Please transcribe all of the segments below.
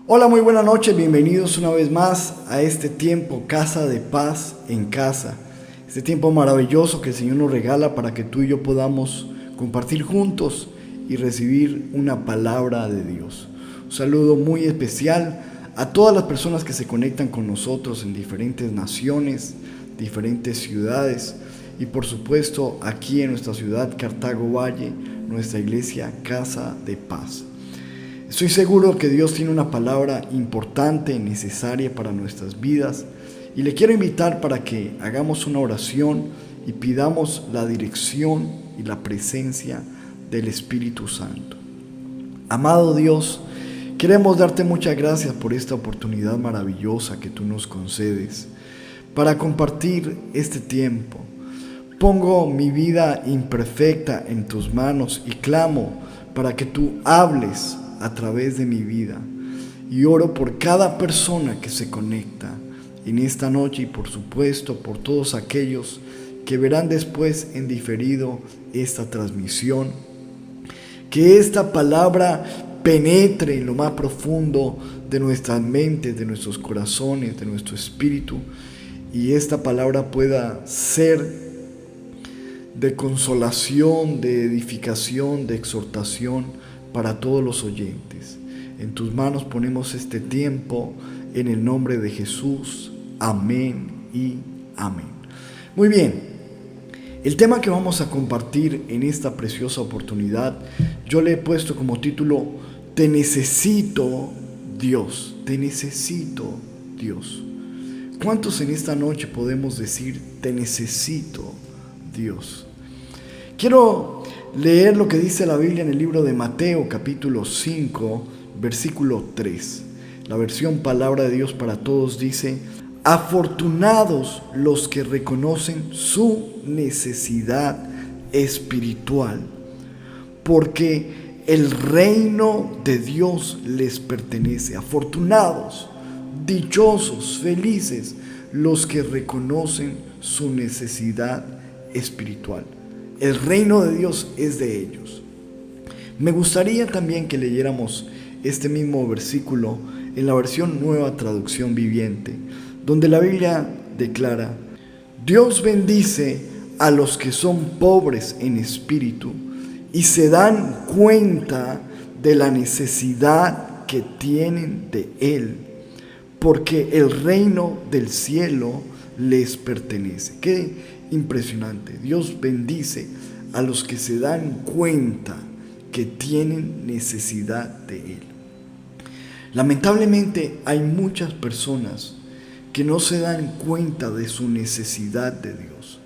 Hola, muy buena noche, bienvenidos una vez más a este tiempo, Casa de Paz en Casa. Este tiempo maravilloso que el Señor nos regala para que tú y yo podamos compartir juntos y recibir una palabra de Dios. Un saludo muy especial a todas las personas que se conectan con nosotros en diferentes naciones, diferentes ciudades y por supuesto aquí en nuestra ciudad Cartago Valle, nuestra iglesia Casa de Paz. Estoy seguro que Dios tiene una palabra importante, necesaria para nuestras vidas y le quiero invitar para que hagamos una oración y pidamos la dirección y la presencia del Espíritu Santo. Amado Dios, queremos darte muchas gracias por esta oportunidad maravillosa que tú nos concedes para compartir este tiempo. Pongo mi vida imperfecta en tus manos y clamo para que tú hables a través de mi vida, y oro por cada persona que se conecta en esta noche y por supuesto por todos aquellos que verán después en diferido esta transmisión. Que esta palabra penetre en lo más profundo de nuestras mentes, de nuestros corazones, de nuestro espíritu, y esta palabra pueda ser de consolación, de edificación, de exhortación para todos los oyentes. En tus manos ponemos este tiempo en el nombre de Jesús. Amén y amén. Muy bien, el tema que vamos a compartir en esta preciosa oportunidad, yo le he puesto como título: Te necesito, Dios. Te necesito, Dios. ¿Cuántos en esta noche podemos decir: te necesito, Dios? Quiero leer lo que dice la Biblia en el libro de Mateo, capítulo 5, versículo 3. La versión Palabra de Dios para Todos dice: afortunados los que reconocen su necesidad espiritual, porque el reino de Dios les pertenece. Afortunados, dichosos, felices los que reconocen su necesidad espiritual. El reino de Dios es de ellos. Me gustaría también que leyéramos este mismo versículo en la versión Nueva Traducción Viviente, donde la Biblia declara: Dios bendice a los que son pobres en espíritu y se dan cuenta de la necesidad que tienen de Él, porque el reino del cielo les pertenece. Qué impresionante. Dios bendice a los que se dan cuenta que tienen necesidad de Él. Lamentablemente hay muchas personas que no se dan cuenta de su necesidad de Dios,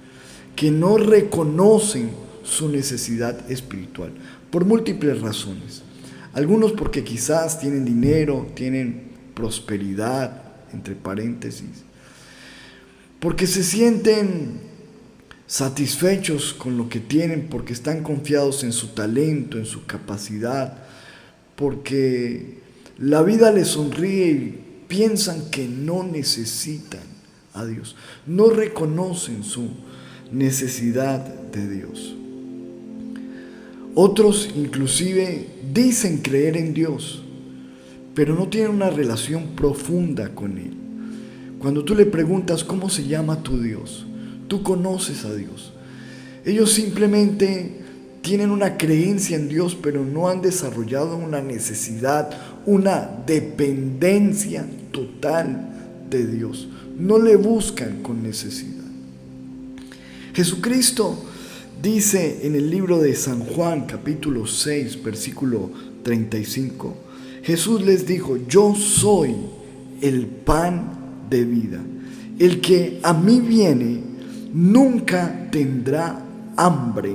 que no reconocen su necesidad espiritual por múltiples razones. Algunos porque quizás tienen dinero, tienen prosperidad, entre paréntesis, porque se sienten satisfechos con lo que tienen, porque están confiados en su talento, en su capacidad, porque la vida les sonríe y piensan que no necesitan a Dios, no reconocen su necesidad de Dios. Otros inclusive dicen creer en Dios, pero no tienen una relación profunda con Él. Cuando tú le preguntas cómo se llama tu Dios, tú conoces a Dios. Ellos simplemente tienen una creencia en Dios, pero no han desarrollado una necesidad, una dependencia total de Dios. No le buscan con necesidad. Jesucristo dice en el libro de San Juan, capítulo 6, versículo 35, Jesús les dijo: yo soy el pan de vida. El que a mí viene nunca tendrá hambre,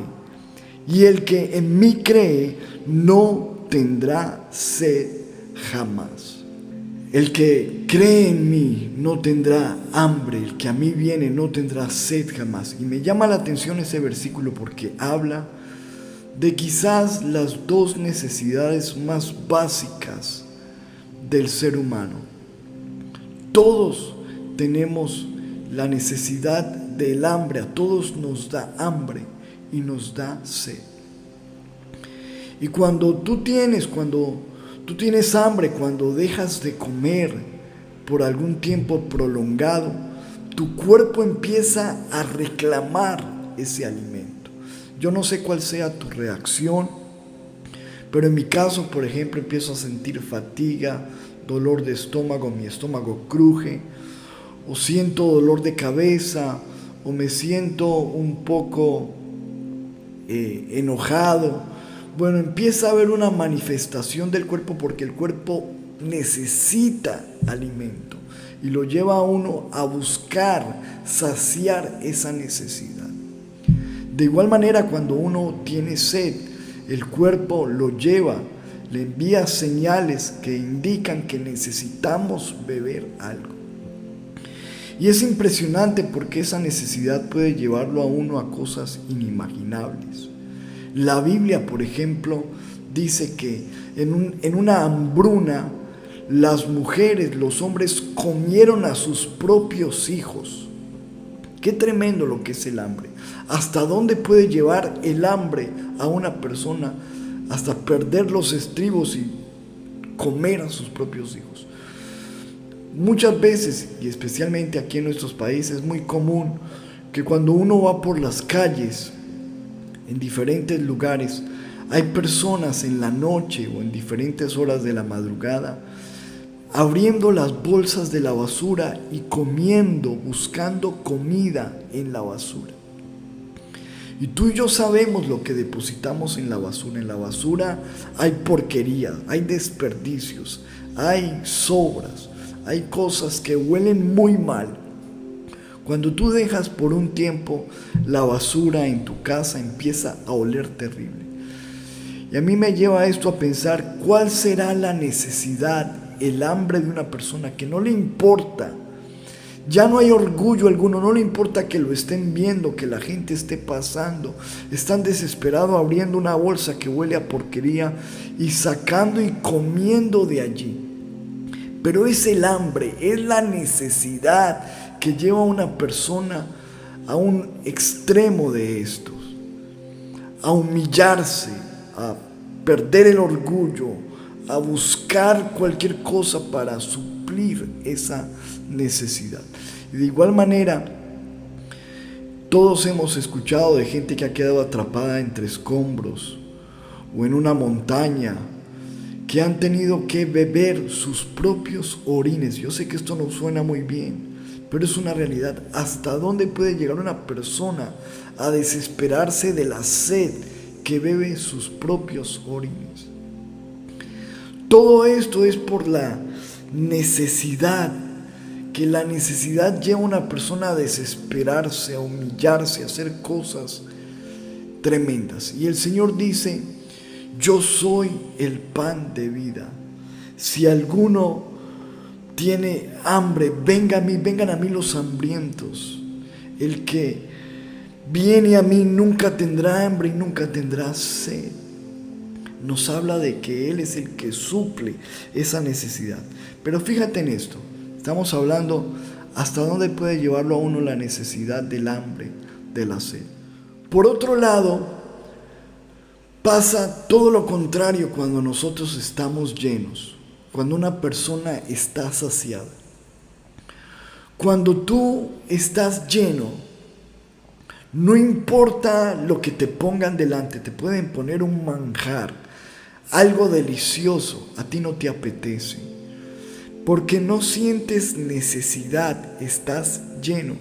y el que en mí cree no tendrá sed jamás. El que cree en mí no tendrá hambre, el que a mí viene no tendrá sed jamás. Y me llama la atención ese versículo porque habla de quizás las dos necesidades más básicas del ser humano. Todos tenemos la necesidad del hambre, a todos nos da hambre y nos da sed. Y cuando Tú tienes hambre cuando dejas de comer por algún tiempo prolongado. Tu cuerpo empieza a reclamar ese alimento. Yo no sé cuál sea tu reacción, pero en mi caso, por ejemplo, empiezo a sentir fatiga, dolor de estómago, mi estómago cruje, o siento dolor de cabeza, o me siento un poco enojado. Bueno, empieza a haber una manifestación del cuerpo porque el cuerpo necesita alimento y lo lleva a uno a buscar saciar esa necesidad. De igual manera, cuando uno tiene sed, el cuerpo lo lleva, le envía señales que indican que necesitamos beber algo. Y es impresionante porque esa necesidad puede llevarlo a uno a cosas inimaginables. La Biblia, por ejemplo, dice que en una hambruna, las mujeres, los hombres comieron a sus propios hijos. Qué tremendo lo que es el hambre. ¿Hasta dónde puede llevar el hambre a una persona? Hasta perder los estribos y comer a sus propios hijos. Muchas veces, y especialmente aquí en nuestros países, es muy común que cuando uno va por las calles, en diferentes lugares, hay personas en la noche o en diferentes horas de la madrugada abriendo las bolsas de la basura y comiendo, buscando comida en la basura. Y tú y yo sabemos lo que depositamos en la basura. En la basura hay porquería, hay desperdicios, hay sobras, hay cosas que huelen muy mal. Cuando tú dejas por un tiempo la basura en tu casa, empieza a oler terrible. Y a mí me lleva esto a pensar cuál será la necesidad, el hambre de una persona que no le importa. Ya no hay orgullo alguno, no le importa que lo estén viendo, que la gente esté pasando. Están desesperados abriendo una bolsa que huele a porquería y sacando y comiendo de allí. Pero es el hambre, es la necesidad que lleva a una persona a un extremo de estos, a humillarse, a perder el orgullo, a buscar cualquier cosa para suplir esa necesidad. Y de igual manera, todos hemos escuchado de gente que ha quedado atrapada entre escombros o en una montaña, que han tenido que beber sus propios orines. Yo sé que esto no suena muy bien, pero es una realidad. ¿Hasta dónde puede llegar una persona a desesperarse de la sed que bebe sus propios orines? Todo esto es por la necesidad, que la necesidad lleva a una persona a desesperarse, a humillarse, a hacer cosas tremendas. Y el Señor dice: yo soy el pan de vida. Si alguno tiene hambre, vengan a mí los hambrientos. El que viene a mí nunca tendrá hambre y nunca tendrá sed. Nos habla de que Él es el que suple esa necesidad. Pero fíjate en esto, estamos hablando hasta dónde puede llevarlo a uno la necesidad del hambre, de la sed. Por otro lado, pasa todo lo contrario cuando nosotros estamos llenos, cuando una persona está saciada. Cuando tú estás lleno, no importa lo que te pongan delante, te pueden poner un manjar, algo delicioso, a ti no te apetece, porque no sientes necesidad, estás lleno.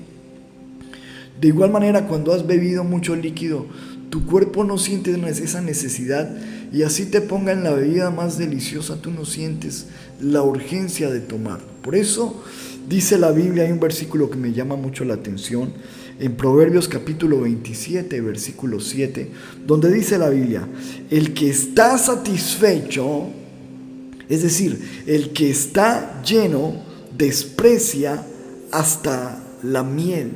De igual manera, cuando has bebido mucho líquido, tu cuerpo no siente esa necesidad, y así te pongan la bebida más deliciosa, tú no sientes la urgencia de tomarlo. Por eso dice la Biblia, hay un versículo que me llama mucho la atención, en Proverbios capítulo 27, versículo 7, donde dice la Biblia: el que está satisfecho, es decir, el que está lleno, desprecia hasta la miel.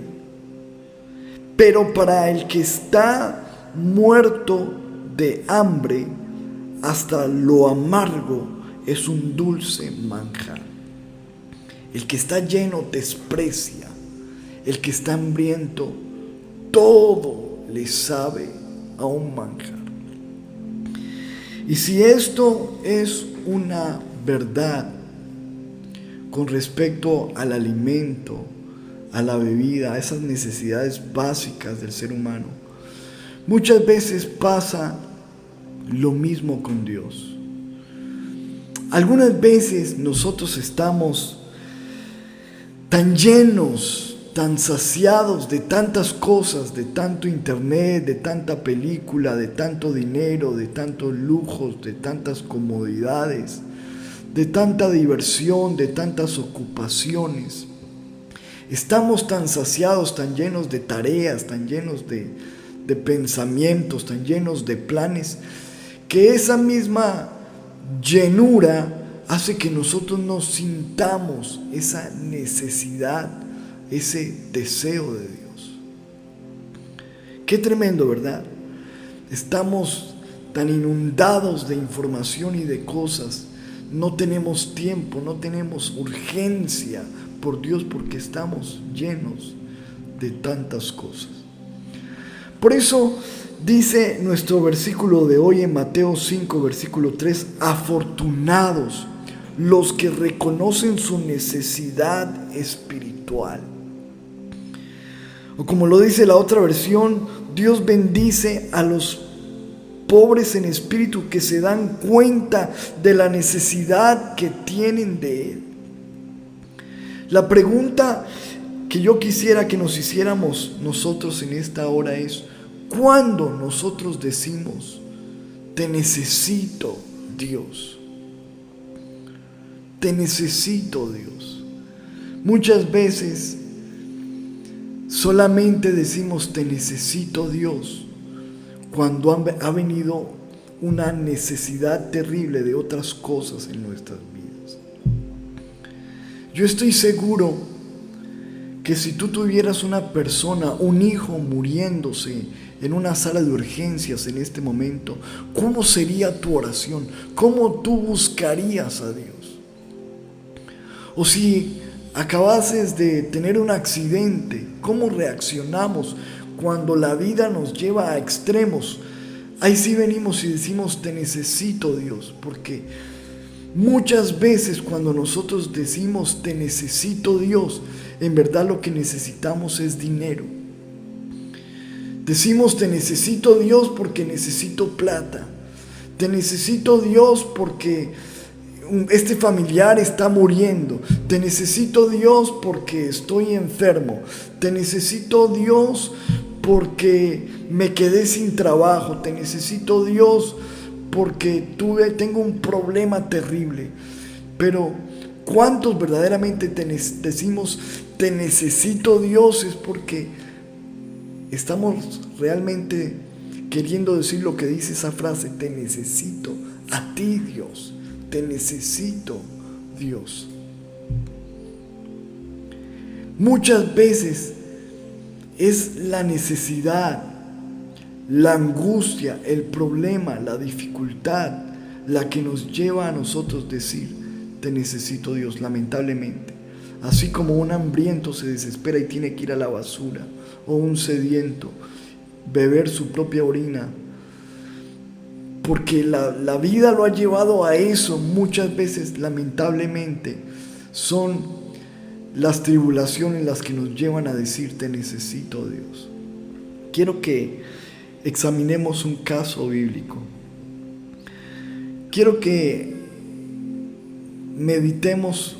Pero para el que está muerto de hambre, hasta lo amargo es un dulce manjar. El que está lleno desprecia. El que está hambriento, todo le sabe a un manjar. Y si esto es una verdad con respecto al alimento, a la bebida, a esas necesidades básicas del ser humano, muchas veces pasa lo mismo con Dios. Algunas veces nosotros estamos tan llenos, tan saciados de tantas cosas, de tanto internet, de tanta película, de tanto dinero, de tantos lujos, de tantas comodidades, de tanta diversión, de tantas ocupaciones. Estamos tan saciados, tan llenos de tareas, tan llenos de pensamientos, tan llenos de planes, que esa misma llenura hace que nosotros nos sintamos esa necesidad, ese deseo de Dios. Qué tremendo, ¿verdad? Estamos tan inundados de información y de cosas, no tenemos tiempo, no tenemos urgencia por Dios porque estamos llenos de tantas cosas. Por eso dice nuestro versículo de hoy en Mateo 5, versículo 3, afortunados los que reconocen su necesidad espiritual. O como lo dice la otra versión, Dios bendice a los pobres en espíritu que se dan cuenta de la necesidad que tienen de Él. La pregunta que yo quisiera que nos hiciéramos nosotros en esta hora es: ¿cuándo nosotros decimos, te necesito, Dios? Te necesito, Dios. Muchas veces solamente decimos, te necesito, Dios, cuando ha venido una necesidad terrible de otras cosas en nuestras vidas. Yo estoy seguro que si tú tuvieras una persona, un hijo muriéndose en una sala de urgencias en este momento, ¿cómo sería tu oración? ¿Cómo tú buscarías a Dios? O si acabases de tener un accidente, ¿cómo reaccionamos cuando la vida nos lleva a extremos? Ahí sí venimos y decimos, te necesito, Dios, porque muchas veces cuando nosotros decimos, te necesito, Dios, en verdad lo que necesitamos es dinero. Decimos, te necesito, Dios, porque necesito plata. Te necesito, Dios, porque este familiar está muriendo. Te necesito, Dios, porque estoy enfermo. Te necesito, Dios, porque me quedé sin trabajo. Te necesito, Dios, porque tengo un problema terrible. Pero ¿cuántos verdaderamente decimos, te necesito, Dios? Es porque estamos realmente queriendo decir lo que dice esa frase, te necesito a ti, Dios. Te necesito, Dios. Muchas veces es la necesidad, la angustia, el problema, la dificultad, la que nos lleva a nosotros decir, te necesito, Dios, lamentablemente. Así como un hambriento se desespera y tiene que ir a la basura, o un sediento, beber su propia orina, porque la vida lo ha llevado a eso. Muchas veces, lamentablemente, son las tribulaciones las que nos llevan a decir, te necesito, Dios. Quiero que examinemos un caso bíblico. Quiero que meditemos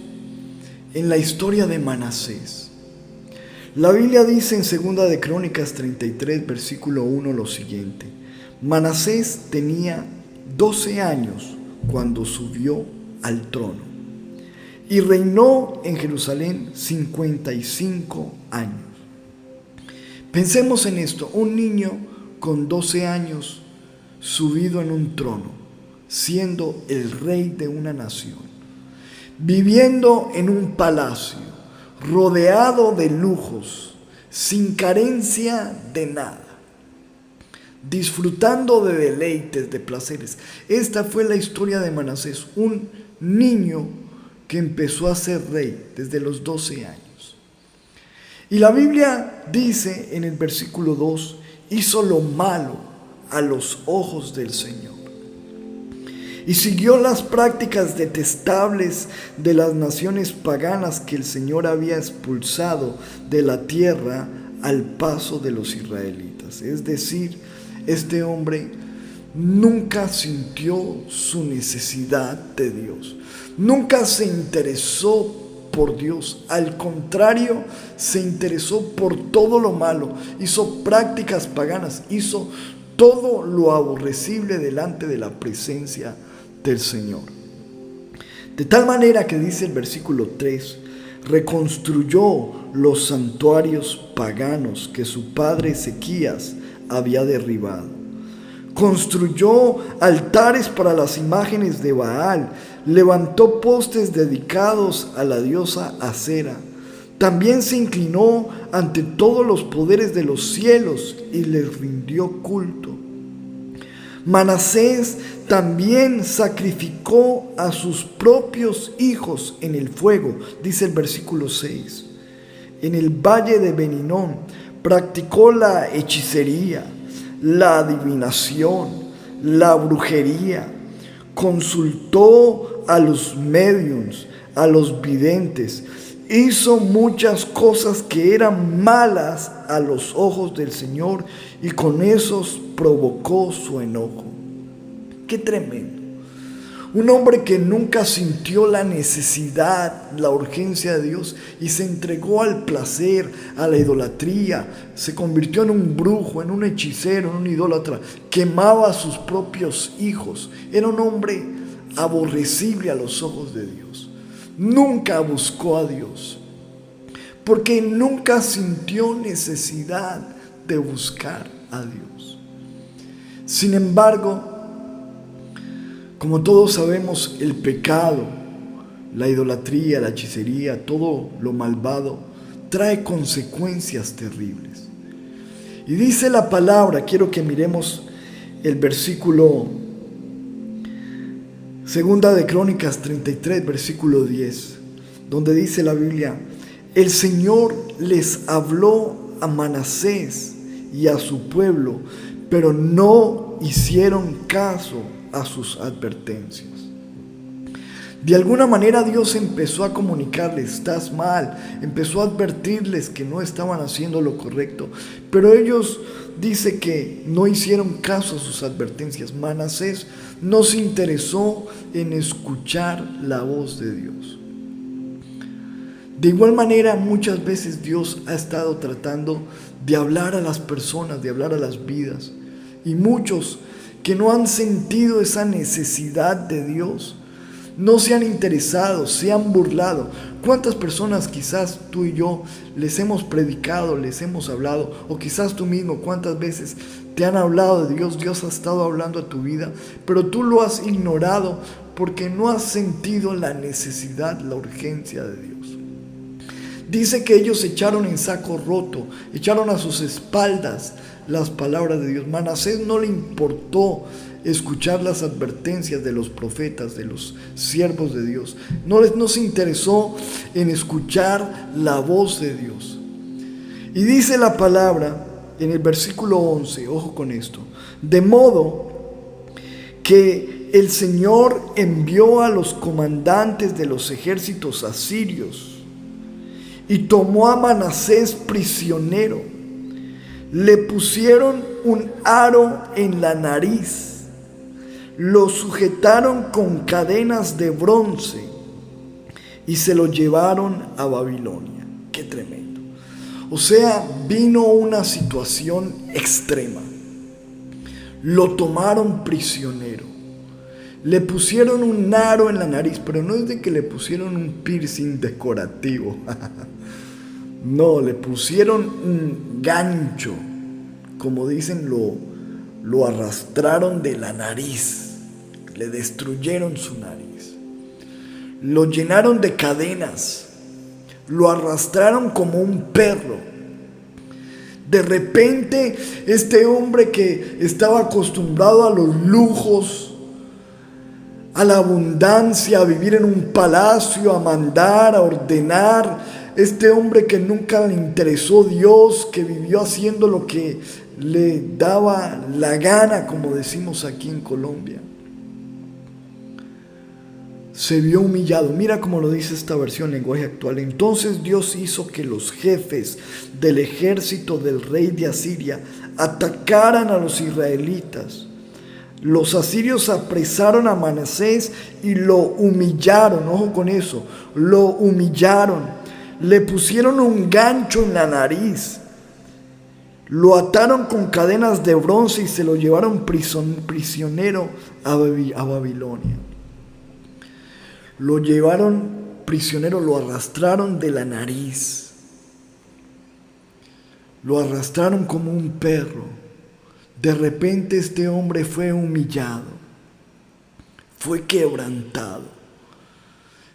en la historia de Manasés. La Biblia dice en 2 de Crónicas 33, versículo 1 lo siguiente: Manasés tenía 12 años cuando subió al trono y reinó en Jerusalén 55 años. Pensemos en esto, un niño con 12 años subido en un trono, siendo el rey de una nación, viviendo en un palacio, rodeado de lujos, sin carencia de nada, disfrutando de deleites, de placeres. Esta fue la historia de Manasés, un niño que empezó a ser rey desde los 12 años. Y la Biblia dice en el versículo 2, hizo lo malo a los ojos del Señor. y siguió las prácticas detestables de las naciones paganas que el Señor había expulsado de la tierra al paso de los israelitas. Es decir, este hombre nunca sintió su necesidad de Dios, nunca se interesó por Dios, al contrario, se interesó por todo lo malo, hizo prácticas paganas, hizo todo lo aborrecible delante de la presencia del Señor. De tal manera que dice el versículo 3, reconstruyó los santuarios paganos que su padre Ezequías había derribado. Construyó altares para las imágenes de Baal, levantó postes dedicados a la diosa Acera. También se inclinó ante todos los poderes de los cielos y les rindió culto. Manasés también sacrificó a sus propios hijos en el fuego, dice el versículo 6. En el valle de Beninón practicó la hechicería, la adivinación, la brujería, consultó a los médiuns, a los videntes, hizo muchas cosas que eran malas a los ojos del Señor y con esos provocó su enojo. ¡Qué tremendo! Un hombre que nunca sintió la necesidad, la urgencia de Dios y se entregó al placer, a la idolatría, se convirtió en un brujo, en un hechicero, en un idólatra, quemaba a sus propios hijos. Era un hombre aborrecible a los ojos de Dios. Nunca buscó a Dios, porque nunca sintió necesidad de buscar a Dios. Sin embargo, como todos sabemos, el pecado, la idolatría, la hechicería, todo lo malvado, trae consecuencias terribles. Y dice la palabra, quiero que miremos el versículo, segunda de Crónicas 33, versículo 10, donde dice la Biblia, el Señor les habló a Manasés y a su pueblo, pero no hicieron caso a sus advertencias. De alguna manera Dios empezó a comunicarles, estás mal, empezó a advertirles que no estaban haciendo lo correcto, pero ellos dice que no hicieron caso a sus advertencias. Manasés no se interesó en escuchar la voz de Dios. De igual manera, muchas veces Dios ha estado tratando de hablar a las personas, de hablar a las vidas, y muchos que no han sentido esa necesidad de Dios, no se han interesado, se han burlado. ¿Cuántas personas quizás tú y yo les hemos predicado, les hemos hablado, o quizás tú mismo, cuántas veces te han hablado de Dios, Dios ha estado hablando a tu vida, pero tú lo has ignorado porque no has sentido la necesidad, la urgencia de Dios? Dice que ellos echaron en saco roto, echaron a sus espaldas las palabras de Dios. Manasés no le importó escuchar las advertencias de los profetas, de los siervos de Dios. No se interesó en escuchar la voz de Dios. Y dice la palabra en el versículo 11, ojo con esto, de modo que el Señor envió a los comandantes de los ejércitos asirios y tomó a Manasés prisionero. Le pusieron un aro en la nariz, lo sujetaron con cadenas de bronce y se lo llevaron a Babilonia. ¡Qué tremendo! O sea, vino una situación extrema. Lo tomaron prisionero. Le pusieron un aro en la nariz, pero no es de que le pusieron un piercing decorativo. No, le pusieron un gancho, como dicen, lo arrastraron de la nariz, le destruyeron su nariz, lo llenaron de cadenas, lo arrastraron como un perro. De repente, este hombre que estaba acostumbrado a los lujos, a la abundancia, a vivir en un palacio, a mandar, a ordenar, este hombre que nunca le interesó Dios, que vivió haciendo lo que le daba la gana, como decimos aquí en Colombia, se vio humillado. Mira cómo lo dice esta versión, lenguaje actual. Entonces Dios hizo que los jefes del ejército del rey de Asiria atacaran a los israelitas. Los asirios apresaron a Manasés y lo humillaron. Ojo con eso, lo humillaron. Le pusieron un gancho en la nariz. Lo ataron con cadenas de bronce y se lo llevaron prisionero a Babilonia. Lo llevaron prisionero, lo arrastraron de la nariz. Lo arrastraron como un perro. De repente este hombre fue humillado, fue quebrantado.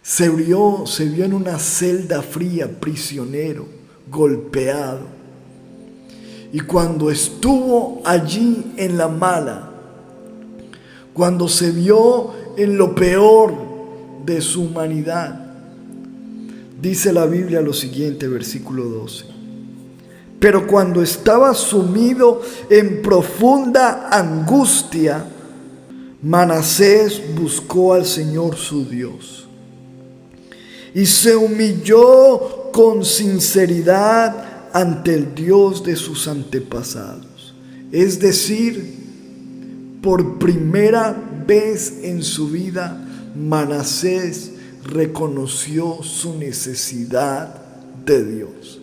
Se vio en una celda fría, prisionero, golpeado. Y cuando estuvo allí en la mala, cuando se vio en lo peor de su humanidad, dice la Biblia lo siguiente, versículo 12. Pero cuando estaba sumido en profunda angustia, Manasés buscó al Señor su Dios y se humilló con sinceridad ante el Dios de sus antepasados. Es decir, por primera vez en su vida, Manasés reconoció su necesidad de Dios.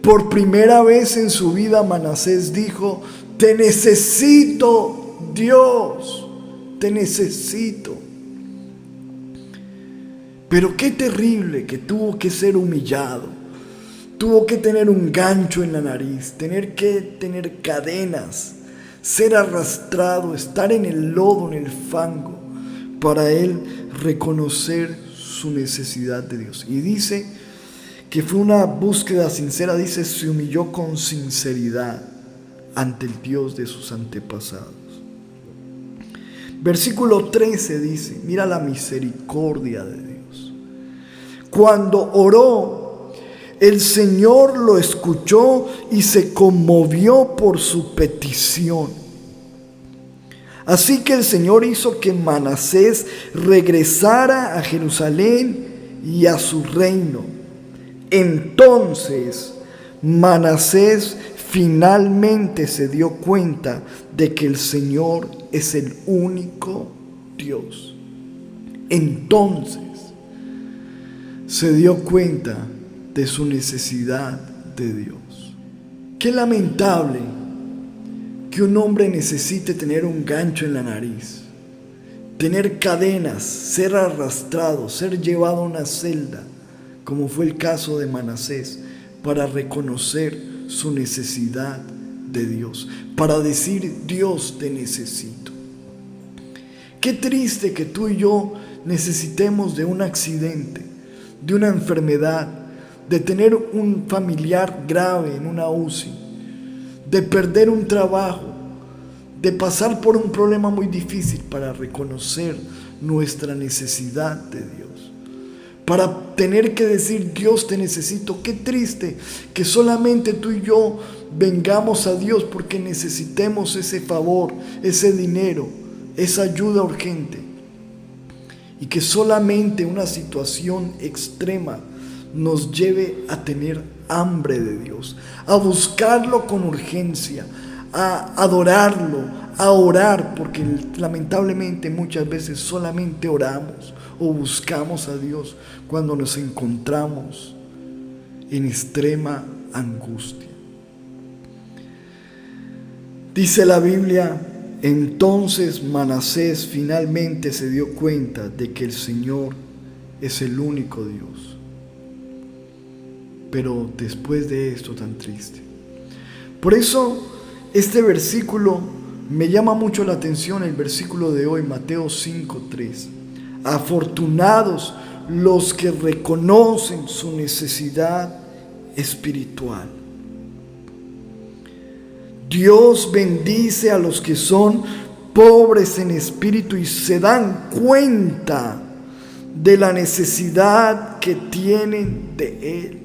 Por primera vez en su vida, Manasés dijo: te necesito, Dios, te necesito. Pero qué terrible que tuvo que ser humillado, tuvo que tener un gancho en la nariz, tener que tener cadenas, ser arrastrado, estar en el lodo, en el fango, para él reconocer su necesidad de Dios. Y dice que fue una búsqueda sincera, dice, se humilló con sinceridad ante el Dios de sus antepasados. Versículo 13 dice, mira la misericordia de Dios. Cuando oró, el Señor lo escuchó y se conmovió por su petición. Así que el Señor hizo que Manasés regresara a Jerusalén y a su reino. Entonces Manasés finalmente se dio cuenta de que el Señor es el único Dios. Entonces se dio cuenta de su necesidad de Dios. Qué lamentable que un hombre necesite tener un gancho en la nariz, tener cadenas, ser arrastrado, ser llevado a una celda, como fue el caso de Manasés, para reconocer su necesidad de Dios, para decir: Dios, te necesito. Qué triste que tú y yo necesitemos de un accidente, de una enfermedad, de tener un familiar grave en una UCI, de perder un trabajo, de pasar por un problema muy difícil para reconocer nuestra necesidad de Dios. Para tener que decir: Dios, te necesito. Qué triste que solamente tú y yo vengamos a Dios porque necesitemos ese favor, ese dinero, esa ayuda urgente. Y que solamente una situación extrema nos lleve a tener hambre de Dios, a buscarlo con urgencia, a adorarlo, a orar, porque lamentablemente muchas veces solamente oramos o buscamos a Dios cuando nos encontramos en extrema angustia. Dice la Biblia: entonces Manasés finalmente se dio cuenta de que el Señor es el único Dios. Pero después de esto tan triste, por eso este versículo me llama mucho la atención, el versículo de hoy, Mateo 5:3. Afortunados los que reconocen su necesidad espiritual. Dios bendice a los que son pobres en espíritu y se dan cuenta de la necesidad que tienen de Él.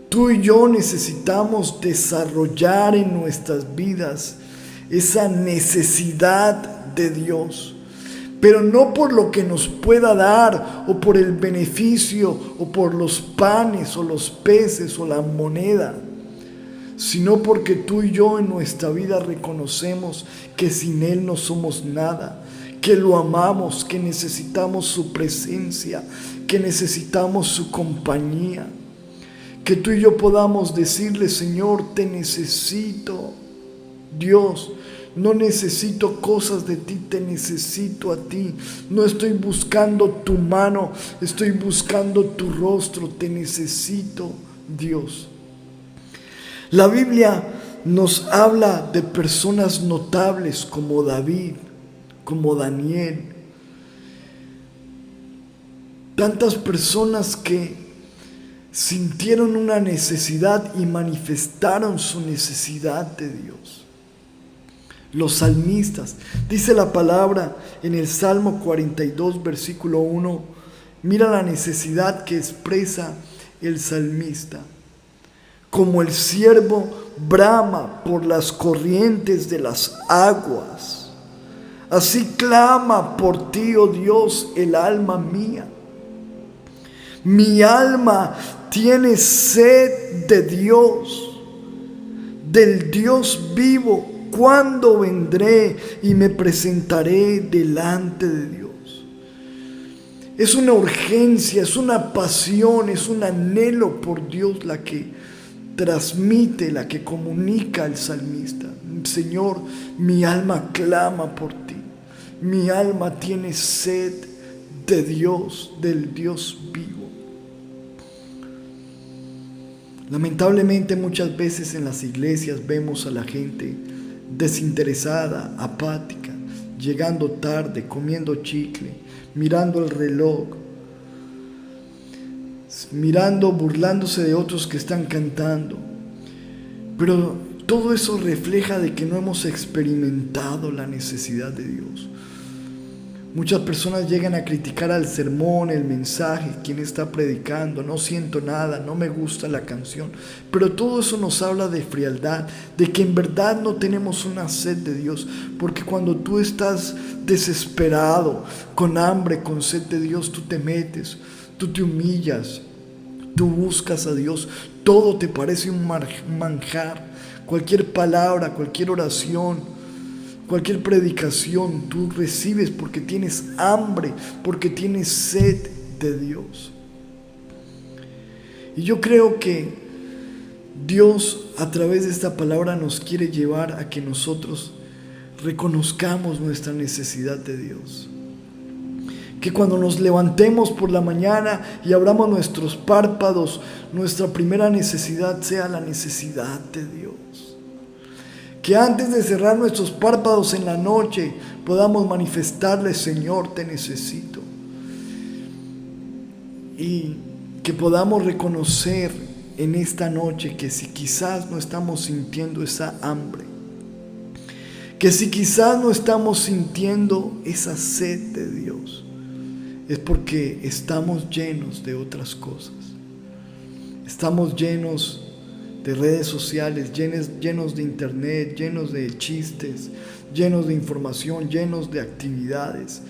Tú y yo necesitamos desarrollar en nuestras vidas esa necesidad de Dios. pero no por lo que nos pueda dar, o por el beneficio, o por los panes, o los peces, o la moneda, sino porque tú y yo en nuestra vida reconocemos que sin Él no somos nada, que lo amamos, que necesitamos su presencia, que necesitamos su compañía. Que tú y yo podamos decirle: Señor, te necesito. Dios, no necesito cosas de ti, te necesito a ti. No estoy buscando tu mano, estoy buscando tu rostro. Te necesito, Dios. La Biblia nos habla de personas notables como David, como Daniel. Tantas personas que sintieron una necesidad y manifestaron su necesidad de Dios. Los salmistas, dice la palabra en el Salmo 42, versículo 1, mira la necesidad que expresa el salmista. Como el ciervo brama por las corrientes de las aguas, así clama por ti, oh Dios, el alma mía. Mi alma tiene sed de Dios, del Dios vivo. ¿Cuándo vendré y me presentaré delante de Dios? Es una urgencia, es una pasión, es un anhelo por Dios la que transmite, la que comunica el salmista. Señor, mi alma clama por ti. Mi alma tiene sed de Dios, del Dios vivo. Lamentablemente muchas veces en las iglesias vemos a la gente desinteresada, apática, llegando tarde, comiendo chicle, mirando el reloj, burlándose de otros que están cantando. Pero todo eso refleja de que no hemos experimentado la necesidad de Dios. Muchas personas llegan a criticar al sermón, el mensaje, quien está predicando. No siento nada, no me gusta la canción. Pero todo eso nos habla de frialdad, de que en verdad no tenemos una sed de Dios. Porque cuando tú estás desesperado, con hambre, con sed de Dios, tú te metes, tú te humillas, tú buscas a Dios. Todo te parece un manjar. Cualquier palabra, cualquier oración, cualquier predicación tú recibes porque tienes hambre, porque tienes sed de Dios. Y yo creo que Dios a través de esta palabra nos quiere llevar a que nosotros reconozcamos nuestra necesidad de Dios. Que cuando nos levantemos por la mañana y abramos nuestros párpados, nuestra primera necesidad sea la necesidad de Dios. Que antes de cerrar nuestros párpados en la noche podamos manifestarle: Señor, te necesito. Y que podamos reconocer en esta noche que si quizás no estamos sintiendo esa hambre, que si quizás no estamos sintiendo esa sed de Dios, es porque estamos llenos de otras cosas. Estamos llenos de redes sociales, llenos de internet, llenos de chistes, llenos de información, llenos de actividades,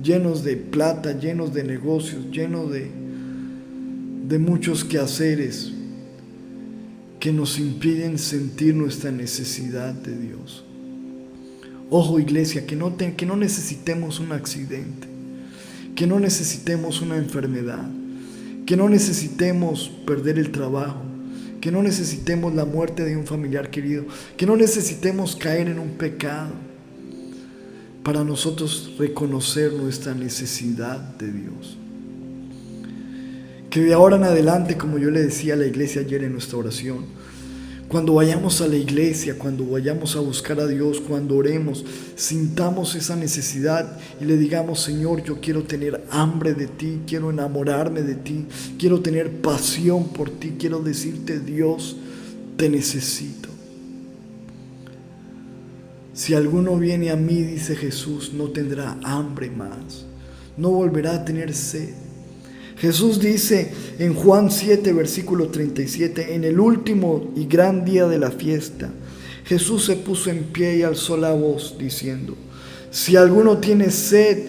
llenos de plata, llenos de negocios, llenos de muchos quehaceres que nos impiden sentir nuestra necesidad de Dios. Ojo, iglesia, que no necesitemos un accidente, que no necesitemos una enfermedad, que no necesitemos perder el trabajo, que no necesitemos la muerte de un familiar querido, que no necesitemos caer en un pecado para nosotros reconocer nuestra necesidad de Dios. Que de ahora en adelante, como yo le decía a la iglesia ayer en nuestra oración, cuando vayamos a la iglesia, cuando vayamos a buscar a Dios, cuando oremos, sintamos esa necesidad y le digamos: Señor, yo quiero tener hambre de ti, quiero enamorarme de ti, quiero tener pasión por ti, quiero decirte: Dios, te necesito. Si alguno viene a mí, dice Jesús, no tendrá hambre más, no volverá a tener sed. Jesús dice en Juan 7, versículo 37, en el último y gran día de la fiesta, Jesús se puso en pie y alzó la voz diciendo: si alguno tiene sed,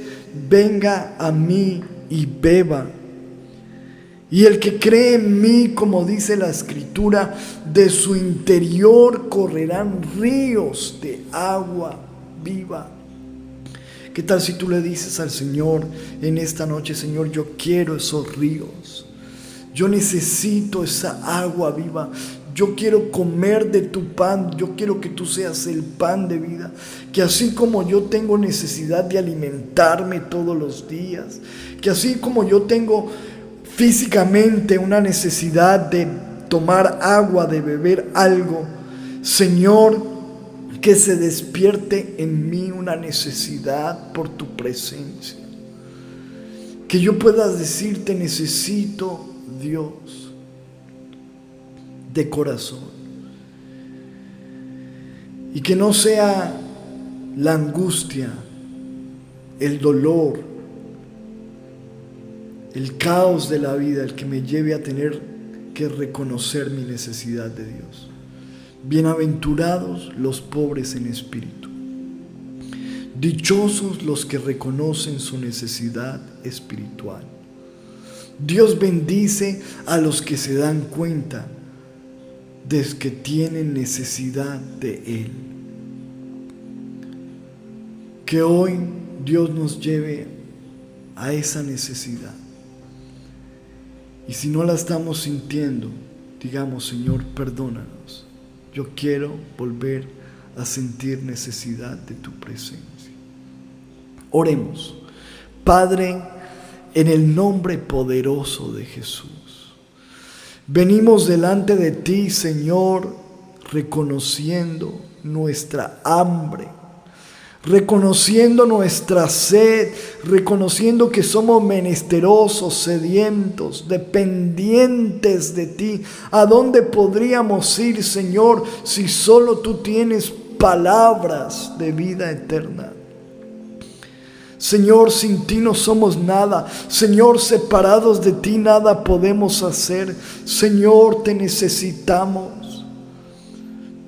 venga a mí y beba. Y el que cree en mí, como dice la Escritura, de su interior correrán ríos de agua viva. ¿Qué tal si tú le dices al Señor en esta noche: Señor, yo quiero esos ríos, yo necesito esa agua viva, yo quiero comer de tu pan, yo quiero que tú seas el pan de vida, que así como yo tengo necesidad de alimentarme todos los días, que así como yo tengo físicamente una necesidad de tomar agua, de beber algo, Señor, que se despierte en mí una necesidad por tu presencia. Que yo pueda decirte: necesito, Dios, de corazón. Y que no sea la angustia, el dolor, el caos de la vida el que me lleve a tener que reconocer mi necesidad de Dios. Bienaventurados los pobres en espíritu. Dichosos los que reconocen su necesidad espiritual. Dios bendice a los que se dan cuenta de que tienen necesidad de Él. Que hoy Dios nos lleve a esa necesidad. Y si no la estamos sintiendo, digamos: Señor, perdónanos. Yo quiero volver a sentir necesidad de tu presencia. Oremos. Padre, en el nombre poderoso de Jesús, venimos delante de ti, Señor, reconociendo nuestra hambre, reconociendo nuestra sed, reconociendo que somos menesterosos, sedientos, dependientes de ti. ¿A dónde podríamos ir, Señor, si solo tú tienes palabras de vida eterna? Señor, sin ti no somos nada. Señor, separados de ti nada podemos hacer. Señor, te necesitamos.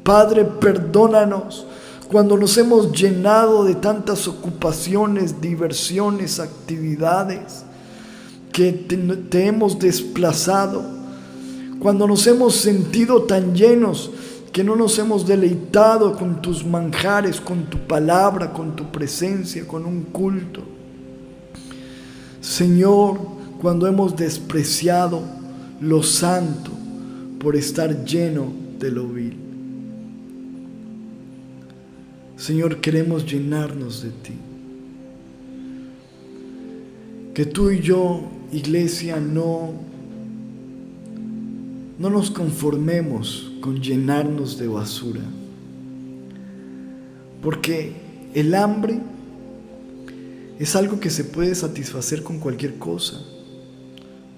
Padre, perdónanos cuando nos hemos llenado de tantas ocupaciones, diversiones, actividades, que te hemos desplazado, cuando nos hemos sentido tan llenos que no nos hemos deleitado con tus manjares, con tu palabra, con tu presencia, con un culto. Señor, cuando hemos despreciado lo santo por estar lleno de lo vil. Señor, queremos llenarnos de ti. Que tú y yo, iglesia, no nos conformemos con llenarnos de basura. Porque el hambre es algo que se puede satisfacer con cualquier cosa.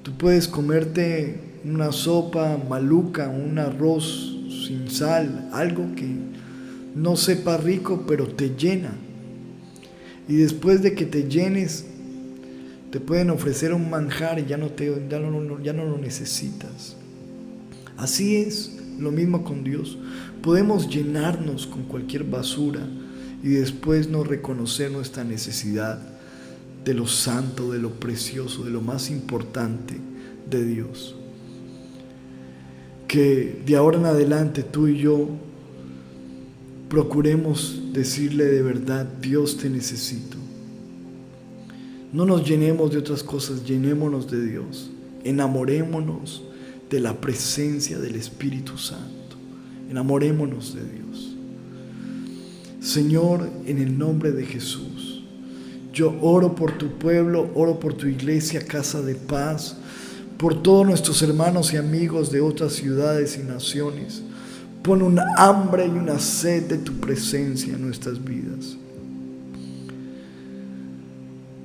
Tú puedes comerte una sopa maluca, un arroz sin sal, algo que no sepa rico, pero te llena. Y después de que te llenes, te pueden ofrecer un manjar y ya no lo necesitas. Así es lo mismo con Dios. Podemos llenarnos con cualquier basura y después no reconocer nuestra necesidad de lo santo, de lo precioso, de lo más importante de Dios. Que de ahora en adelante tú y yo procuremos decirle de verdad: Dios, te necesito. No nos llenemos de otras cosas, llenémonos de Dios. Enamorémonos de la presencia del Espíritu Santo. Enamorémonos de Dios. Señor, en el nombre de Jesús, yo oro por tu pueblo, oro por tu iglesia, Casa de Paz, por todos nuestros hermanos y amigos de otras ciudades y naciones. Pon un hambre y una sed de tu presencia en nuestras vidas.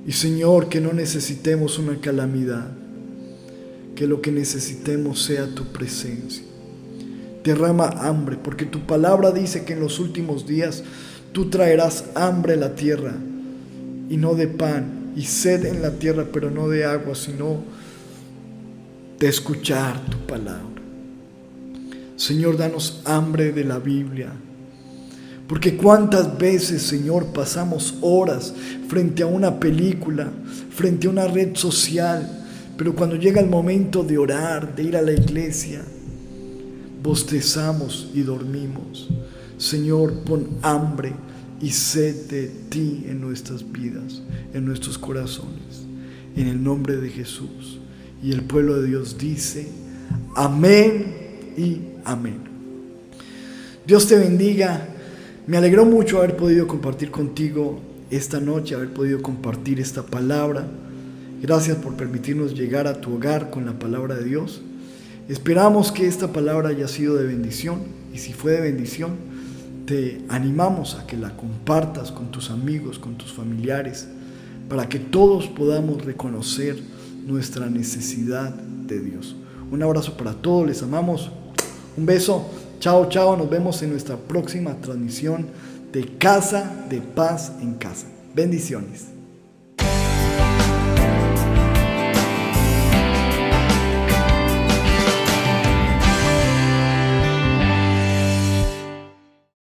Y Señor, que no necesitemos una calamidad, que lo que necesitemos sea tu presencia. Derrama hambre, porque tu palabra dice que en los últimos días tú traerás hambre a la tierra, y no de pan, y sed en la tierra, pero no de agua, sino de escuchar tu palabra. Señor, danos hambre de la Biblia, Porque cuántas veces, Señor, pasamos horas frente a una película, frente a una red social, pero cuando llega el momento de orar, de ir a la iglesia, bostezamos y dormimos. Señor, pon hambre y sed de ti en nuestras vidas, en nuestros corazones, en el nombre de Jesús. Y el pueblo de Dios dice, amén y amén. Dios te bendiga. Me alegró mucho haber podido compartir contigo esta noche, haber podido compartir esta palabra. Gracias por permitirnos llegar a tu hogar con la palabra de Dios. Esperamos que esta palabra haya sido de bendición, y si fue de bendición, te animamos a que la compartas con tus amigos, con tus familiares, para que todos podamos reconocer nuestra necesidad de Dios. Un abrazo para todos, les amamos. Un beso. Chao, chao. Nos vemos en nuestra próxima transmisión de Casa de Paz en Casa. Bendiciones.